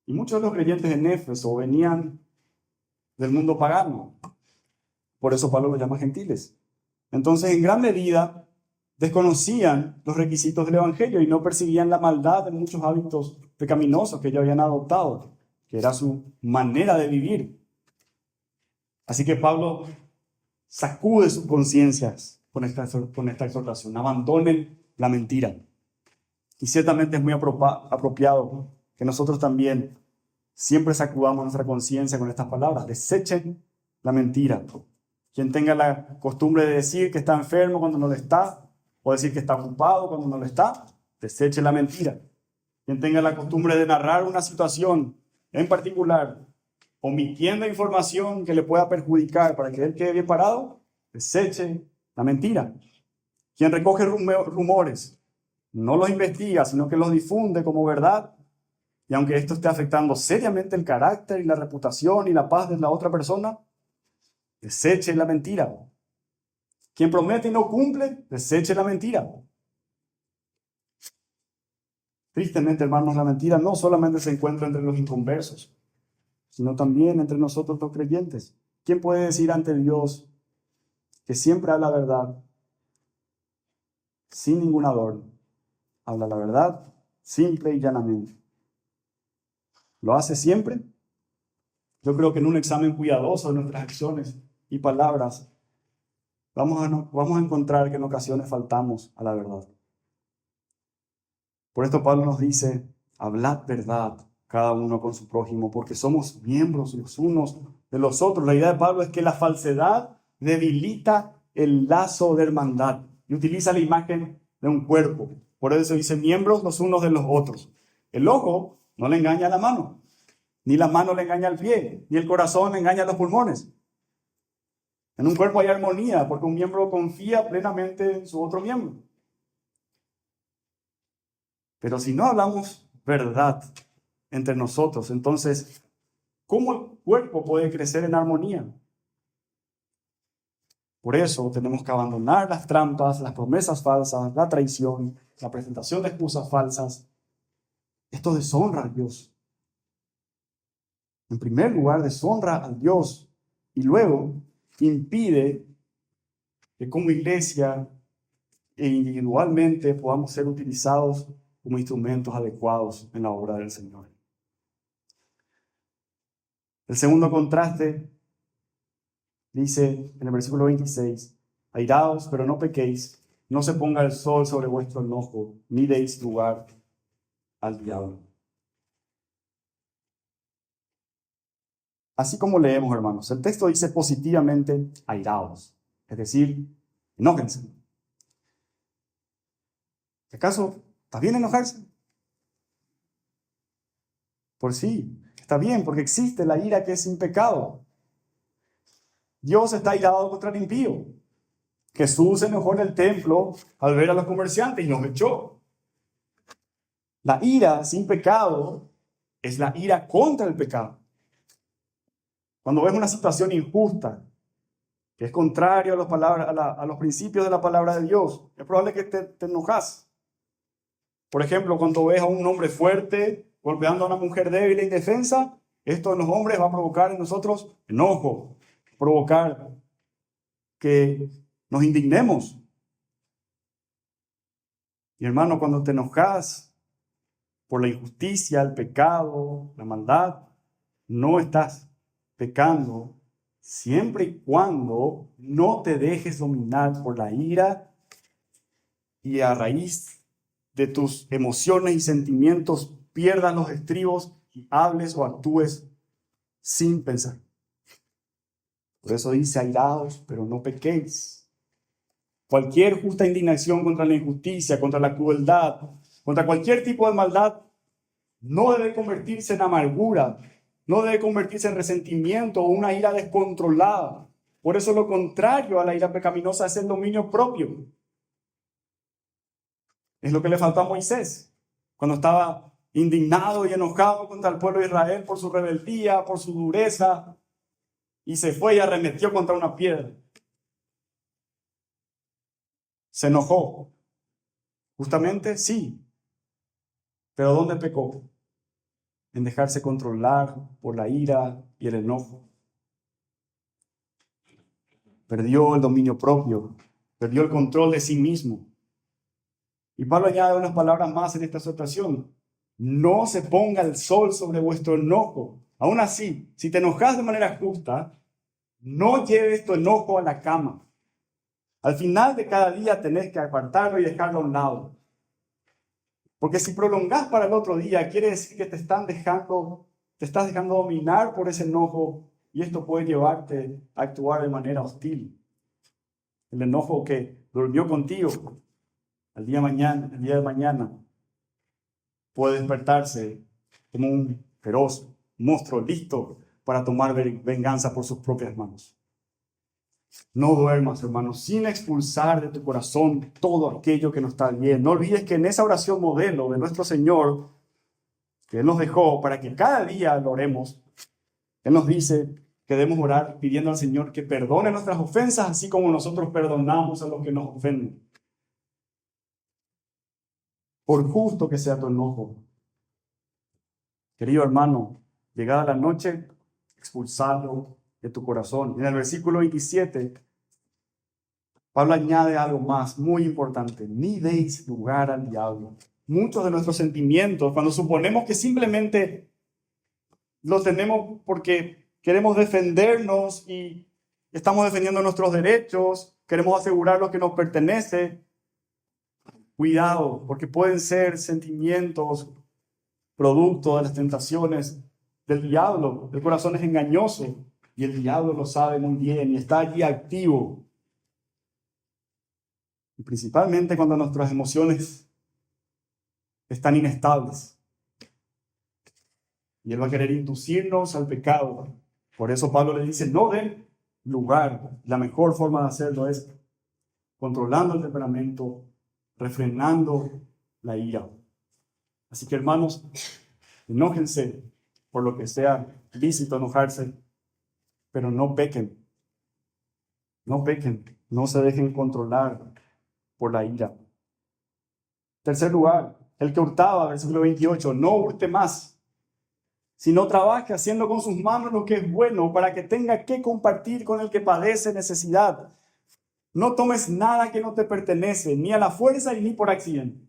Speaker 1: Y muchos de los creyentes en Éfeso venían del mundo pagano. Por eso Pablo los llama gentiles. Entonces, en gran medida, desconocían los requisitos del Evangelio y no percibían la maldad de muchos hábitos pecaminosos que ellos habían adoptado, que era su manera de vivir. Así que Pablo sacude sus conciencias con esta exhortación. Abandonen la mentira. Y ciertamente es muy apropiado que nosotros también siempre sacudamos nuestra conciencia con estas palabras. Desechen la mentira. Quien tenga la costumbre de decir que está enfermo cuando no lo está, o decir que está ocupado cuando no lo está, deseche la mentira. Quien tenga la costumbre de narrar una situación en particular, omitiendo información que le pueda perjudicar para que él quede bien parado, deseche la mentira. Quien recoge rumores, no los investiga, sino que los difunde como verdad, y aunque esto esté afectando seriamente el carácter y la reputación y la paz de la otra persona, deseche la mentira. Quien promete y no cumple, deseche la mentira. Tristemente, hermanos, la mentira no solamente se encuentra entre los inconversos, sino también entre nosotros los creyentes. ¿Quién puede decir ante Dios que siempre habla la verdad sin ningún adorno? Habla la verdad simple y llanamente. ¿Lo hace siempre? Yo creo que en un examen cuidadoso de nuestras acciones y palabras, vamos a encontrar que en ocasiones faltamos a la verdad. Por esto Pablo nos dice, hablad verdad cada uno con su prójimo, porque somos miembros los unos de los otros. La idea de Pablo es que la falsedad debilita el lazo de hermandad y utiliza la imagen de un cuerpo. Por eso dice miembros los unos de los otros. El ojo no le engaña a la mano, ni la mano le engaña al pie, ni el corazón le engaña a los pulmones. En un cuerpo hay armonía, porque un miembro confía plenamente en su otro miembro. Pero si no hablamos verdad entre nosotros, entonces, ¿cómo el cuerpo puede crecer en armonía? Por eso tenemos que abandonar las trampas, las promesas falsas, la traición, la presentación de excusas falsas. Esto deshonra a Dios. En primer lugar, deshonra a Dios y luego impide que como iglesia e individualmente podamos ser utilizados como instrumentos adecuados en la obra del Señor. El segundo contraste dice en el versículo 26, airaos, pero no pequéis, no se ponga el sol sobre vuestro enojo, ni deis lugar al diablo. Así como leemos, hermanos, el texto dice positivamente airaos, es decir, enójense. ¿Acaso está bien enojarse? Por sí, está bien, porque existe la ira que es sin pecado. Dios está airado contra el impío. Jesús se enojó en el templo al ver a los comerciantes y los echó. La ira sin pecado es la ira contra el pecado. Cuando ves una situación injusta, que es contrario a los principios de la palabra de Dios, es probable que te enojas. Por ejemplo, cuando ves a un hombre fuerte golpeando a una mujer débil e indefensa, esto en los hombres va a provocar en nosotros enojo, provocar que nos indignemos. Y hermano, cuando te enojas por la injusticia, el pecado, la maldad, no estás pecando siempre y cuando no te dejes dominar por la ira y a raíz de tus emociones y sentimientos pierdas los estribos y hables o actúes sin pensar. Por eso dice airaos, pero no pequéis. Cualquier justa indignación contra la injusticia, contra la crueldad, contra cualquier tipo de maldad, no debe convertirse en amargura, no debe convertirse en resentimiento o una ira descontrolada. Por eso lo contrario a la ira pecaminosa es el dominio propio. Es lo que le faltó a Moisés cuando estaba indignado y enojado contra el pueblo de Israel por su rebeldía, por su dureza, y se fue y arremetió contra una piedra. ¿Se enojó? Justamente sí. ¿Pero dónde pecó? En dejarse controlar por la ira y el enojo. Perdió el dominio propio, perdió el control de sí mismo. Y Pablo añade unas palabras más en esta exhortación. No se ponga el sol sobre vuestro enojo. Aún así, si te enojas de manera justa, no lleves tu enojo a la cama. Al final de cada día tenés que apartarlo y dejarlo a un lado. Porque si prolongás para el otro día, quiere decir que te estás dejando dominar por ese enojo y esto puede llevarte a actuar de manera hostil. El enojo que durmió contigo el día de mañana puede despertarse como un feroz monstruo listo para tomar venganza por sus propias manos. No duermas, hermanos, sin expulsar de tu corazón todo aquello que no está bien. No olvides que en esa oración modelo de nuestro Señor, que Él nos dejó para que cada día lo oremos, Él nos dice que debemos orar pidiendo al Señor que perdone nuestras ofensas, así como nosotros perdonamos a los que nos ofenden. Por justo que sea tu enojo, querido hermano, llegada la noche, expulsarlo de tu corazón. En el versículo 27, Pablo añade algo más muy importante. Ni deis lugar al diablo. Muchos de nuestros sentimientos, cuando suponemos que simplemente los tenemos porque queremos defendernos y estamos defendiendo nuestros derechos, queremos asegurar lo que nos pertenece, cuidado, porque pueden ser sentimientos producto de las tentaciones del diablo. El corazón es engañoso y el diablo lo sabe muy bien y está allí activo. Y principalmente cuando nuestras emociones están inestables. Y él va a querer inducirnos al pecado. Por eso Pablo le dice, no den lugar. La mejor forma de hacerlo es controlando el temperamento, refrenando la ira. Así que hermanos, enójense por lo que sea lícito enojarse, pero no pequen. No pequen, no se dejen controlar por la ira. Tercer lugar, el que hurtaba, versículo 28, no hurte más, sino trabaje haciendo con sus manos lo que es bueno para que tenga que compartir con el que padece necesidad. No tomes nada que no te pertenece, ni a la fuerza ni por accidente.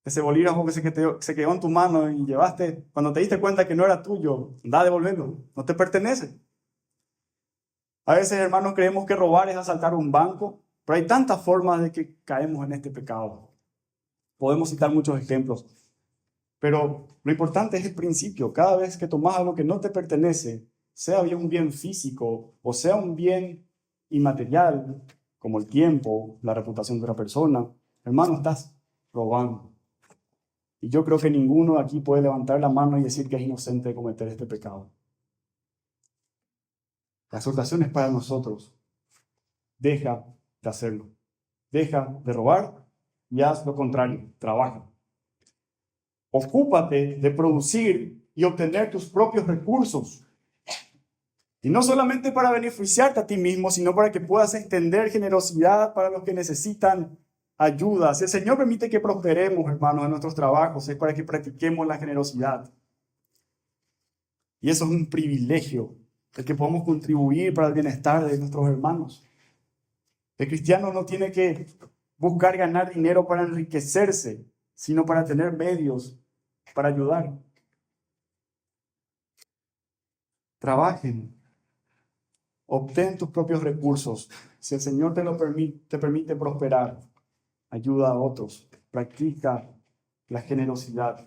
Speaker 1: Ese bolígrafo que se quedó en tu mano y llevaste, cuando te diste cuenta que no era tuyo, anda a devolverlo, no te pertenece. A veces, hermanos, creemos que robar es asaltar un banco, pero hay tantas formas de que caemos en este pecado. Podemos citar muchos ejemplos, pero lo importante es el principio. Cada vez que tomas algo que no te pertenece, sea un bien físico o sea un bien inmaterial, como el tiempo, la reputación de otra persona, hermano, estás robando. Y yo creo que ninguno aquí puede levantar la mano y decir que es inocente de cometer este pecado. La exhortación es para nosotros. Deja de hacerlo. Deja de robar y haz lo contrario. Trabaja. Ocúpate de producir y obtener tus propios recursos. Y no solamente para beneficiarte a ti mismo, sino para que puedas extender generosidad para los que necesitan ayuda. Si el Señor permite que prosperemos, hermanos, en nuestros trabajos, es para que practiquemos la generosidad. Y eso es un privilegio, el que podamos contribuir para el bienestar de nuestros hermanos. El cristiano no tiene que buscar ganar dinero para enriquecerse, sino para tener medios para ayudar. Trabajen. Obtén tus propios recursos. Si el Señor te permite prosperar, ayuda a otros. Practica la generosidad.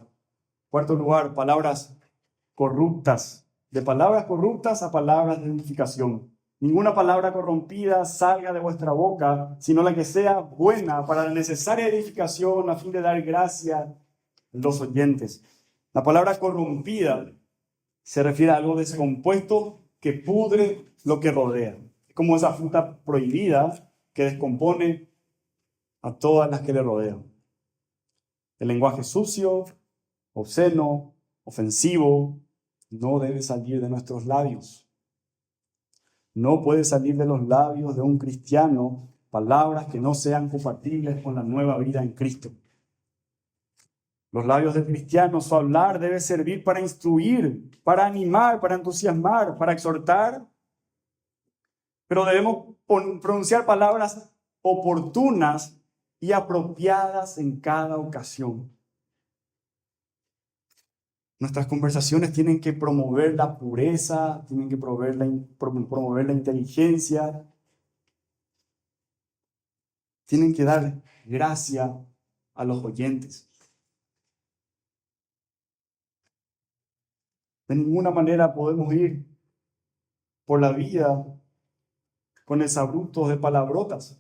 Speaker 1: Cuarto lugar, palabras corruptas. De palabras corruptas a palabras de edificación. Ninguna palabra corrompida salga de vuestra boca, sino la que sea buena para la necesaria edificación a fin de dar gracia a los oyentes. La palabra corrompida se refiere a algo descompuesto que pudre lo que rodea. Es como esa fruta prohibida que descompone a todas las que le rodean. El lenguaje sucio, obsceno, ofensivo, no debe salir de nuestros labios. No puede salir de los labios de un cristiano palabras que no sean compatibles con la nueva vida en Cristo. Los labios del cristiano, su hablar debe servir para instruir, para animar, para entusiasmar, para exhortar. Pero debemos pronunciar palabras oportunas y apropiadas en cada ocasión. Nuestras conversaciones tienen que promover la pureza, tienen que promover la inteligencia, tienen que dar gracia a los oyentes. De ninguna manera podemos ir por la vida con exabruptos de palabrotas.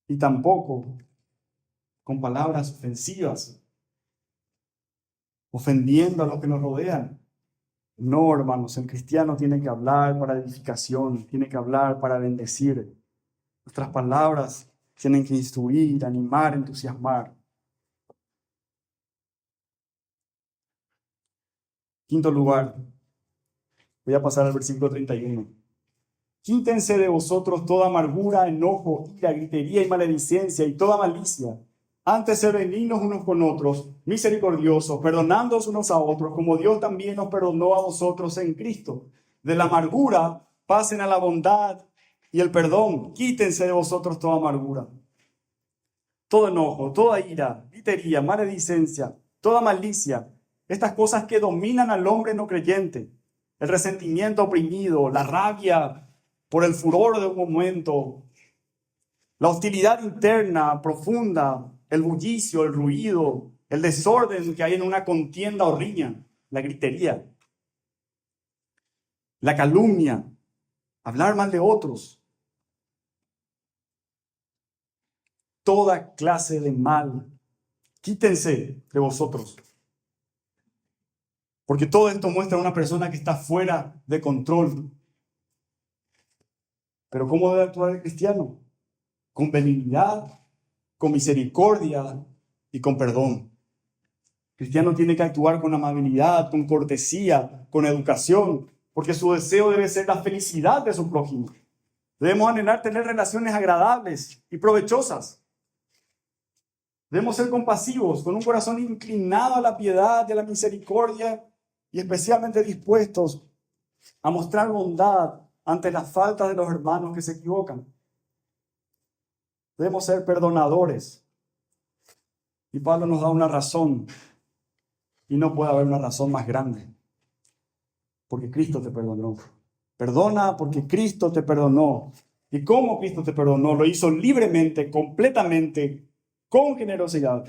Speaker 1: Y tampoco con palabras ofensivas, ofendiendo a los que nos rodean. No, hermanos, el cristiano tiene que hablar para edificación, tiene que hablar para bendecir. Nuestras palabras tienen que instruir, animar, entusiasmar. Quinto lugar, voy a pasar al versículo 31. Quítense de vosotros toda amargura, enojo, ira, gritería y maledicencia y toda malicia. Antes ser benignos unos con otros, misericordiosos, perdonándoos unos a otros, como Dios también nos perdonó a vosotros en Cristo. De la amargura pasen a la bondad y el perdón. Quítense de vosotros toda amargura, todo enojo, toda ira, gritería, maledicencia, toda malicia. Estas cosas que dominan al hombre no creyente. El resentimiento oprimido, la rabia por el furor de un momento, la hostilidad interna profunda, el bullicio, el ruido, el desorden que hay en una contienda o riña, la gritería, la calumnia, hablar mal de otros, toda clase de mal. Quítense de vosotros. Porque todo esto muestra a una persona que está fuera de control. Pero ¿cómo debe actuar el cristiano? Con benignidad, con misericordia y con perdón. El cristiano tiene que actuar con amabilidad, con cortesía, con educación, porque su deseo debe ser la felicidad de su prójimo. Debemos anhelar tener relaciones agradables y provechosas. Debemos ser compasivos, con un corazón inclinado a la piedad y a la misericordia y especialmente dispuestos a mostrar bondad ante las faltas de los hermanos que se equivocan. Debemos ser perdonadores. Y Pablo nos da una razón, y no puede haber una razón más grande, porque Cristo te perdonó. Perdona porque Cristo te perdonó. ¿Y cómo Cristo te perdonó? Lo hizo libremente, completamente, con generosidad.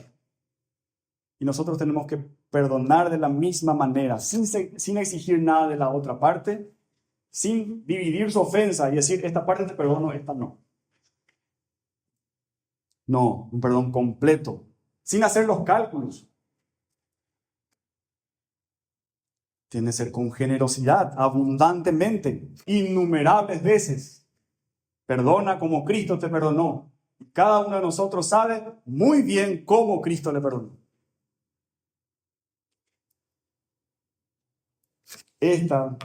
Speaker 1: Y nosotros tenemos que perdonar de la misma manera, sin exigir nada de la otra parte, sin dividir su ofensa y decir, esta parte te perdono, esta no. No, un perdón completo, sin hacer los cálculos. Tiene que ser con generosidad, abundantemente, innumerables veces. Perdona como Cristo te perdonó. Cada uno de nosotros sabe muy bien cómo Cristo le perdonó. Esta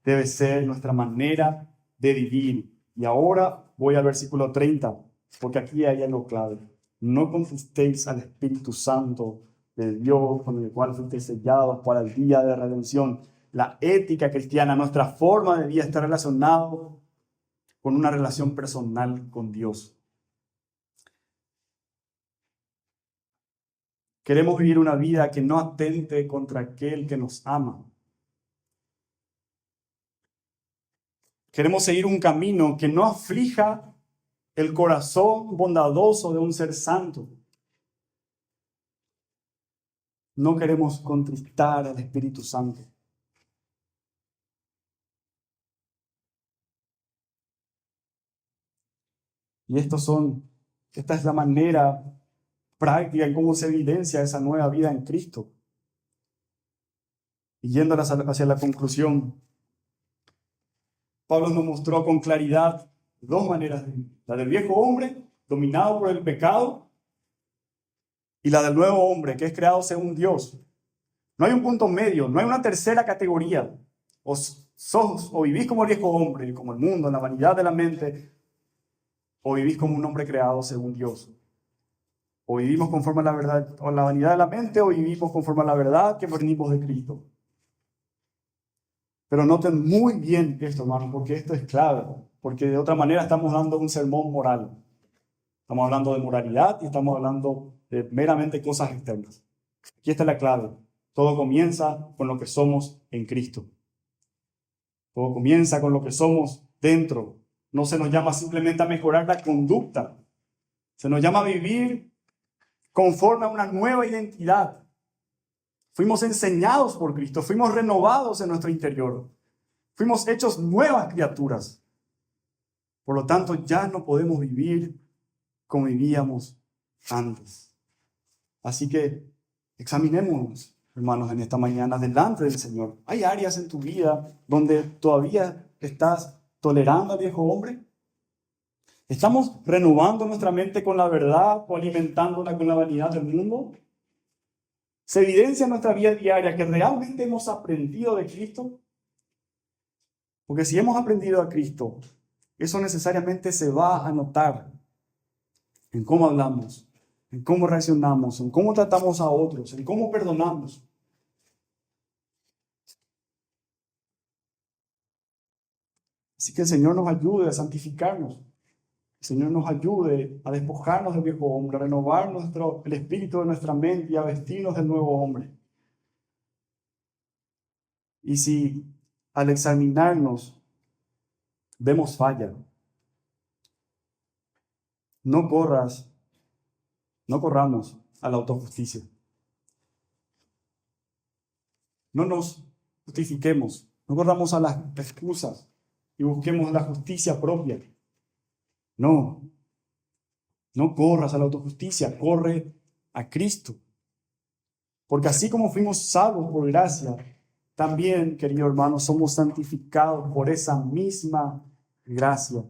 Speaker 1: debe ser nuestra manera de vivir. Y ahora voy al versículo 30, porque aquí hay algo clave. No contristéis al Espíritu Santo de Dios, con el cual fuisteis sellados para el día de redención. La ética cristiana, nuestra forma de vida está relacionada con una relación personal con Dios. Queremos vivir una vida que no atente contra aquel que nos ama. Queremos seguir un camino que no aflija el corazón bondadoso de un ser santo. No queremos contristar al Espíritu Santo. Y esta es la manera práctica en cómo se evidencia esa nueva vida en Cristo. Y yendo hacia la conclusión, Pablo nos mostró con claridad dos maneras de vivir. La del viejo hombre, dominado por el pecado, y la del nuevo hombre, que es creado según Dios. No hay un punto medio, no hay una tercera categoría. O vivís como el viejo hombre, como el mundo, en la vanidad de la mente, o vivís como un hombre creado según Dios. O vivimos conforme a la verdad, o la vanidad de la mente, o vivimos conforme a la verdad que venimos de Cristo. Pero noten muy bien esto, hermanos, porque esto es clave. Porque de otra manera estamos dando un sermón moral. Estamos hablando de moralidad y estamos hablando de meramente cosas externas. Aquí está la clave. Todo comienza con lo que somos en Cristo. Todo comienza con lo que somos dentro. No se nos llama simplemente a mejorar la conducta, Se nos llama a vivir conforme a una nueva identidad. Fuimos enseñados por Cristo, fuimos renovados en nuestro interior, fuimos hechos nuevas criaturas. Por lo tanto, ya no podemos vivir como vivíamos antes. Así que examinémonos, hermanos, en esta mañana delante del Señor. ¿Hay áreas en tu vida donde todavía estás tolerando al viejo hombre? ¿Estamos renovando nuestra mente con la verdad o alimentándola con la vanidad del mundo? ¿Se evidencia en nuestra vida diaria que realmente hemos aprendido de Cristo? Porque si hemos aprendido a Cristo, eso necesariamente se va a notar en cómo hablamos, en cómo reaccionamos, en cómo tratamos a otros, en cómo perdonamos. Así que el Señor nos ayude a santificarnos. El Señor nos ayude a despojarnos del viejo hombre, a renovar el espíritu de nuestra mente y a vestirnos del nuevo hombre. Y si al examinarnos vemos falla, no corramos a la autojusticia. No nos justifiquemos, no corramos a las excusas y busquemos la justicia propia. No corras a la autojusticia, corre a Cristo. Porque así como fuimos salvos por gracia, también, querido hermano, somos santificados por esa misma gracia.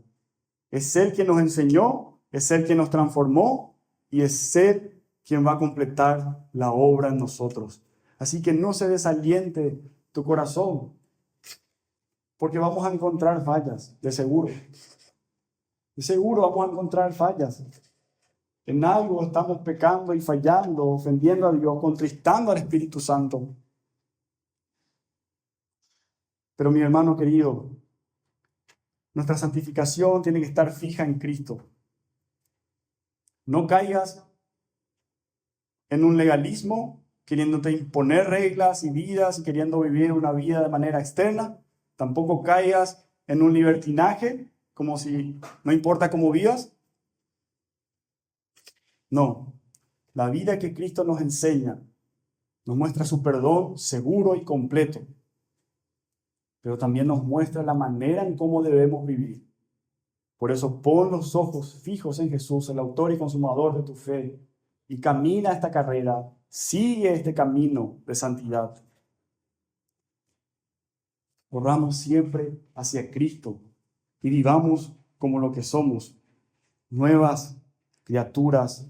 Speaker 1: Es Él quien nos enseñó, es Él quien nos transformó y es Él quien va a completar la obra en nosotros. Así que no se desaliente tu corazón, porque vamos a encontrar fallas, de seguro. De seguro vamos a encontrar fallas. En algo estamos pecando y fallando, ofendiendo a Dios, contristando al Espíritu Santo. Pero mi hermano querido, nuestra santificación tiene que estar fija en Cristo. No caigas en un legalismo, queriéndote imponer reglas y vidas y queriendo vivir una vida de manera externa. Tampoco caigas en un libertinaje, como si no importa cómo vivas. No, la vida que Cristo nos enseña nos muestra su perdón seguro y completo, pero también nos muestra la manera en cómo debemos vivir. Por eso pon los ojos fijos en Jesús, el autor y consumador de tu fe, y camina esta carrera, sigue este camino de santidad. Corramos siempre hacia Cristo y vivamos como lo que somos, nuevas criaturas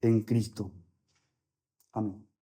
Speaker 1: en Cristo. Amén.